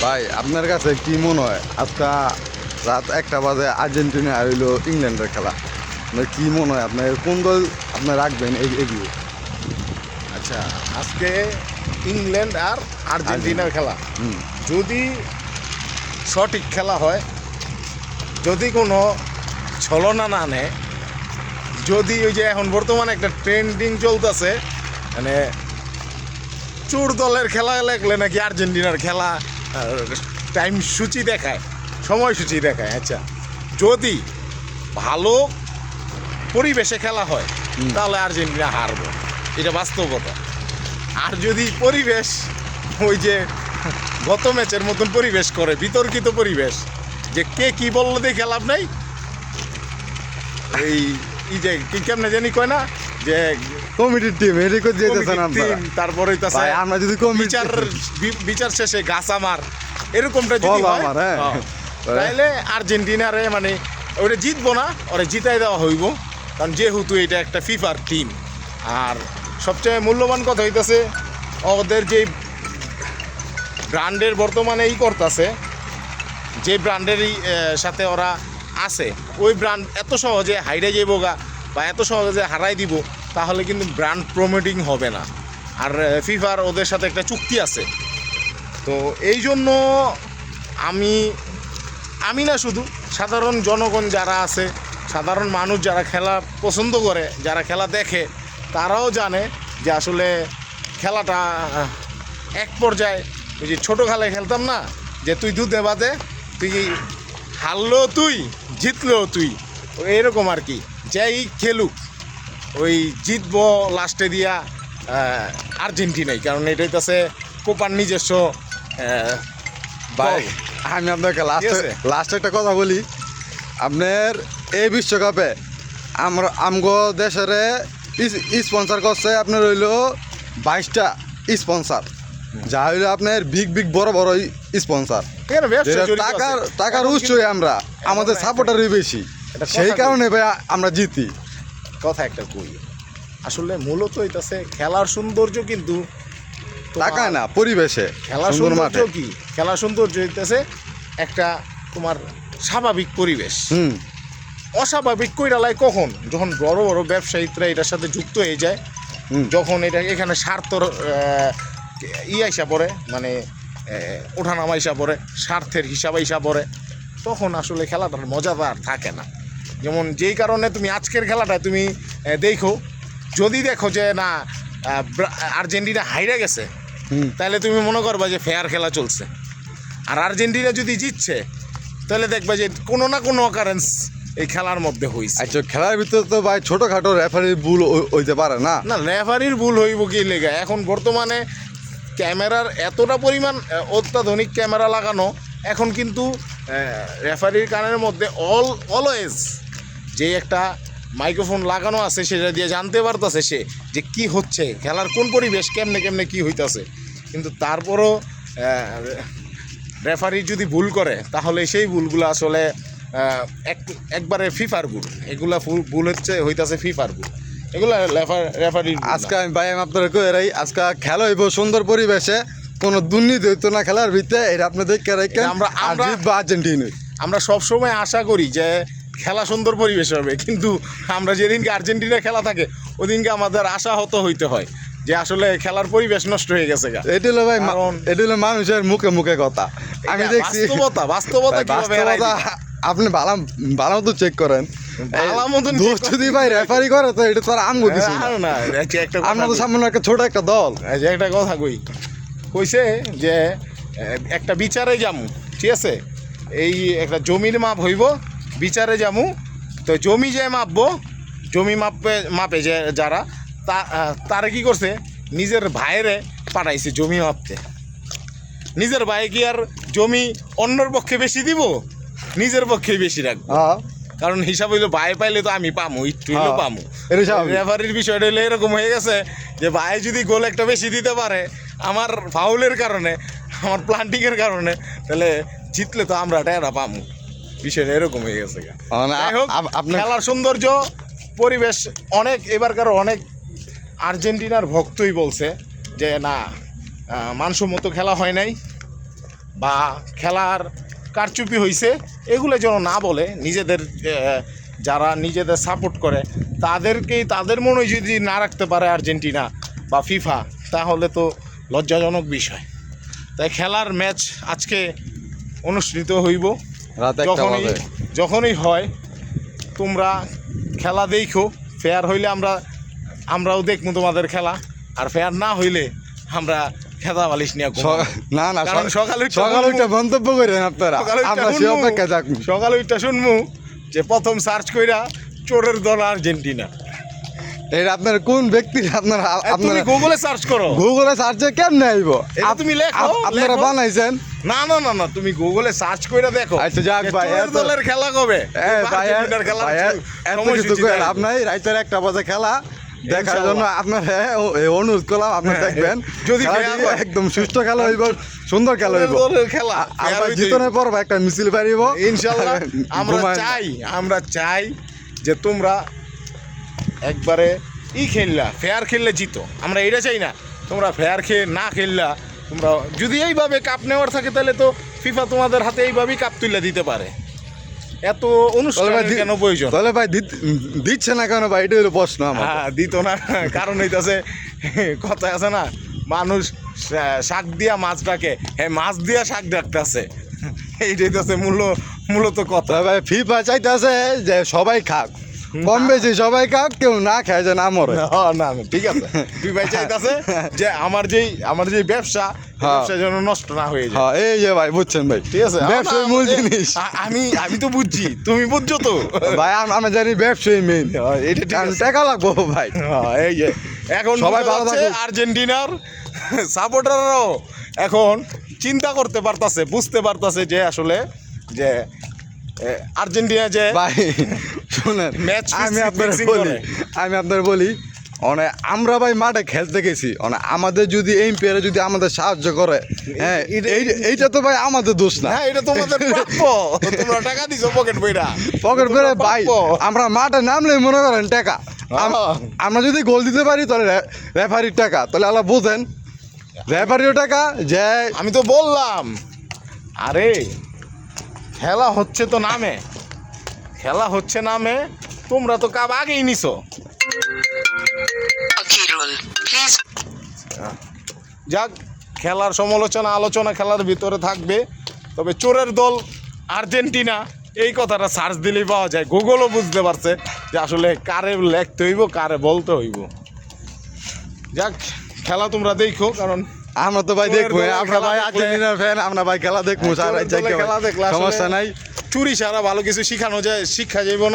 ভাই আপনার কাছে কি মনে হয় আজকে রাত 1টা বাজে আর্জেন্টিনা হইলো ইংল্যান্ডের খেলা, আপনার কি মনে হয় আপনার কোন দল আপনার রাখবেন এগিয়ে? আচ্ছা, আজকে ইংল্যান্ড আর আর্জেন্টিনার খেলা। যদি সঠিক খেলা হয়, যদি কোনো ছলনা না নেয়, যদি ওই যে এখন বর্তমানে একটা ট্রেন্ডিং চলতেছে, মানে চোর দলের খেলা লাগলে নাকি আর্জেন্টিনার খেলা টাইম সূচি দেখায়, সময়সূচি দেখায়। আচ্ছা, যদি ভালো পরিবেশে খেলা হয় তাহলে আর্জেন্টিনা হারবে, এটা বাস্তবতা। আর যদি পরিবেশ ওই যে গত ম্যাচের মতন পরিবেশ করে, বিতর্কিত পরিবেশ, যে কে কি বললো দিয়ে খেলাপ নাই, এই যে কি কেমনে জানি কয় না যে কমিটির টিম এদিক যেতেছেন টিম, তারপরে আমরা যদি বিচার শেষে গাছ আমার এরকমটা যদি হয়, তাইলে আর্জেন্টিনারে মানে ওটা জিতবো না, ওরা জিতাই দেওয়া হইব, কারণ যেহেতু এটা একটা ফিফার টিম। আর সবচেয়ে মূল্যবান কথা হইতেছে ওদের যে ব্র্যান্ডের বর্তমানে করতেছে, যে ব্র্যান্ডেরই সাথে ওরা আছে, ওই ব্র্যান্ড এত সহজে হাইরে যাইব গা বা এত সহজে হারাই দিব, তাহলে কিন্তু ব্র্যান্ড প্রমোটিং হবে না। আর ফিফার ওদের সাথে একটা চুক্তি আছে। তো এই জন্য আমি না, শুধু সাধারণ জনগণ যারা আছে, সাধারণ মানুষ যারা খেলা পছন্দ করে, যারা খেলা দেখে, তারাও জানে যে আসলে খেলাটা এক পর্যায়ে ওই যে ছোটো খেলায় খেলতাম না, যে তুই দুধে বাদে, তুই হারলেও তুই, জিতলেও তুই, এরকম আর কি। যেই খেলুক ওই জিতবো লাস্টে দিয়া আর্জেন্টিনাই, কারণ এটাই তো আছে কোপার নিজস্ব। ভাই আমি আপনাকে লাস্ট একটা কথা বলি, আপনার এই বিশ্বকাপে আমগো দেশের স্পন্সার করছে আপনার হইলো 22টা স্পন্সার, যা হইলো আপনার বিগ বড় স্পন্সার। টাকার উৎসই আমরা, আমাদের সাপোর্টারই বেশি, সেই কারণে ভাই আমরা জিতি। কথা একটা কই, আসলে মূলত হইতাছে খেলার সৌন্দর্য কিন্তু টাকা না, পরিবেশে। খেলার সৌন্দর্য কি, খেলার সৌন্দর্য হইতেছে একটা তোমার স্বাভাবিক পরিবেশ। অস্বাভাবিক কইরালায় কখন, যখন বড় বড় ব্যবসায়িকরা এটার সাথে যুক্ত হয়ে যায়, যখন এটা এখানে স্বার্থর আইসা পড়ে, মানে ওঠানামা আইসা পড়ে, স্বার্থের হিসাব আইসা পড়ে, তখন আসলে খেলাটার মজাদার থাকে না। যেমন যেই কারণে তুমি আজকের খেলাটা তুমি দেখো, যদি দেখো যে না আর্জেন্টিনা হাইরা গেছে, তাহলে তুমি মনে করবা যে ফেয়ার খেলা চলছে। আর আর্জেন্টিনা যদি জিতছে, তাহলে দেখবা যে কোনো না কোনো অকারেন্স এই খেলার মধ্যে হয়েছে। আচ্ছা, খেলার ভিতরে তো ভাই ছোটোখাটো রেফারির ভুল হইতে পারে না? না, রেফারির ভুল হইব কি লেগে, এখন বর্তমানে ক্যামেরার এতটা পরিমাণ অত্যাধুনিক ক্যামেরা লাগানো, এখন কিন্তু রেফারির কানের মধ্যে অলওয়েজ যে একটা মাইক্রোফোন লাগানো আছে, সেটা দিয়ে জানতে পারতেছে সে যে কি হচ্ছে, খেলার কোন পরিবেশ, কেমনে কি হইতাছে। কিন্তু তারপরও রেফারি যদি ভুল করে, তাহলে সেই ভুলগুলো আসলে একবারে ফিফার ভুল, এগুলা ভুল হইতাছে ফিফার ভুল, এগুলো রেফারি। আজকে আমি ভাই আপনারা কই রাই, আজকে খেলা হইব সুন্দর পরিবেশে, কোনো দুর্নীতি হইতো না খেলার ভিতরে, এটা আপনি দেখে রাখেন। আমরা আর্জেন্টিনা আমরা সবসময় আশা করি যে খেলা সুন্দর পরিবেশ হবে, কিন্তু আমরা যেদিনকে আর্জেন্টিনা খেলা থাকে, ওদিনকে আমাদের আশাহত হইতে হয় যে আসলে খেলার পরিবেশ নষ্ট হয়ে গেছে। এটা হলো ভাই, এটা হলো মানুষের মুখে কথা। আমি দেখছি বাস্তবতা আপনি ভালো মতো চেক করেন, যদি ভাই রেফারি করে তো এটা তো আর আমগো কিছু না, আমরা তো সামনে একটা ছোট একটা দল। একটা কথা কইছে যে একটা বিচারে যামু, ঠিক আছে, এই একটা জমির মাপ হইব, বিচারে যামু, তো জমি যে মাপবো, জমি মাপে যে যারা তারা কি করছে, নিজের ভাইরে পাঠাইছে জমি মাপতে। নিজের ভাই কি আর জমি অন্যর পক্ষে বেশি দিব, নিজের পক্ষেই বেশি রাখবো, কারণ হিসাব হইলো ভাই পাইলে তো আমি পামু, একটু হইলেও পামু। রেফারির বিষয়টা হইলে এরকম হয়ে গেছে যে ভাই যদি গোল একটা বেশি দিতে পারে আমার ফাউলের কারণে, আমার প্লান্টিংয়ের কারণে, তাহলে জিতলে তো আমরা টাকা পামু, বিষয়টা এরকম হয়ে গেছে। খেলার সৌন্দর্য পরিবেশ অনেক, এবারকার অনেক আর্জেন্টিনার ভক্তই বলছে যে না, মানসম্মত খেলা হয় নাই, বা খেলার কারচুপি হয়েছে এগুলো যেন না বলে, নিজেদের যারা নিজেদের সাপোর্ট করে তাদেরকেই, তাদের মনে যদি না রাখতে পারে আর্জেন্টিনা বা ফিফা, তাহলে তো লজ্জাজনক বিষয়। তাই খেলার ম্যাচ আজকে অনুষ্ঠিত হইব। রাত 1টা বাজে। যখনই হয় তোমরা খেলা দেখো, ফেয়ার হইলে আমরাও দেখবো তোমাদের খেলা, আর ফেয়ার না হইলে আমরা খেলা বালিশ নিয়ে না না, কারণ সকালে ওইটা মন্তব্য করেন আপনারা, আমরা সে অপেক্ষা থাকবো। সকালে ওইটা শুনবো যে প্রথম সার্চ কইরা চোরের দল আর্জেন্টিনা। এটা আপনার কোন ব্যক্তি, আপনার তুমি গুগলে সার্চ করো, গুগলে সার্চে কেমনে আইব? তুমি লেখো, আপনারা বানাইছেন? না না না না, তুমি গুগলে সার্চ কইরা দেখো। আচ্ছা যাক ভাই, চোরের দলের খেলা কবে, আর্জেন্টিনার খেলা আপনার রাইতের 1টা বাজে খেলা দেখার জন্য আপনার অনুরোধ করলাম, আপনি দেখবেন। যদি একদম সুষ্ঠু খেলা হইব, সুন্দর খেলা হইব, খেলা আমরা জিতনের পর একটা মিছিল পারিব ইনশাআল্লাহ। আমরা চাই যে তোমরা একবারে খেললা, ফেয়ার খেললে জিতো, আমরা এটা চাই না। তোমরা ফেয়ার না খেললা, তোমরা যদি এইভাবে কাপ নেওয়ার থাকে তাহলে তো ফিফা তোমাদের হাতে এইভাবেই কাপ তুলে দিতে পারে। এত অনুষ্ঠান কেন প্রয়োজন? তাহলে ভাই দিচ্ছে না কেন ভাই, এটা হলো প্রশ্ন আমার। হ্যাঁ, দিত না, কারণ হইতাছে কথা আছে না, মানুষ শাক দিয়া মাছ ডাকে, হ্যাঁ মাছ দিয়া শাক ডাকতেছে, এইটাই তো মূলত কথা। ভাই ফিফা চাইতেছে যে সবাই খাক, কম বেশি সবাই খাক, কেউ না খায় যে না মরে। না ঠিক আছে, ফিফা চাইতেছে যে আমার যেই ব্যবসা যেন নষ্ট না হয়ে যায়। এই যে ভাই বুঝছেন ভাই, ঠিক আছে, ব্যবসায় মূল জিনিস। আমি তো বুঝছি, তুমি বুঝছো তো ভাই, আমরা জানি ব্যবসায়ী মেইন, এটা টাকা লাগবো ভাই। এই যে এখন সবাই ভালো থাকুক। আর্জেন্টিনার সাপোর্টাররাও এখন চিন্তা করতে পারতাছে, বুঝতে পারতাছে যে আসলে যে আর্জেন্টিনা যে ভাই শুনেন, ম্যাচ আমি আপনার বলি, আমরা ভাই মাঠে খেলতে গেছি, আমাদের যদি এমপিরা যদি আমাদের সাহায্য করে, হ্যাঁ এইটা তো ভাই আমাদের দোষ না, এটা তোমাদের প্রাপ্য। তোমরা টাকা দিছো পকেট বইরা, ভাই। আমরা মাঠে নামলে মনে করেন টাকা, আমরা যদি গোল দিতে পারি তাহলে রেফারির টাকা, তাহলে আল্লাহ বোঝেন, রেফারিও টাকা যে। আমি তো বললাম, আরে খেলা হচ্ছে তো নামে, খেলা হচ্ছে নামে, তোমরা তো কাপ আগেই নিছো। যাক, খেলার সমালোচনা আলোচনা খেলার ভিতরে থাকবে, তবে চোরের দল আর্জেন্টিনা এই কথাটা সার্চ দিলেই পাওয়া যায়। গুগলও বুঝতে পারছে যে আসলে কারে লিখতে হইব, কারে বলতে হইব। যাক, খেলা তোমরা দেখো, কারণ আমরা তো ভাই দেখবো, আমরা ভাই আর্জেন্টিনার ফ্যান, আমরা ভাই খেলা দেখবো, খেলা দেখলা সমস্যা নাই। চুরি ছাড়া ভালো কিছু শিখা যাইব না।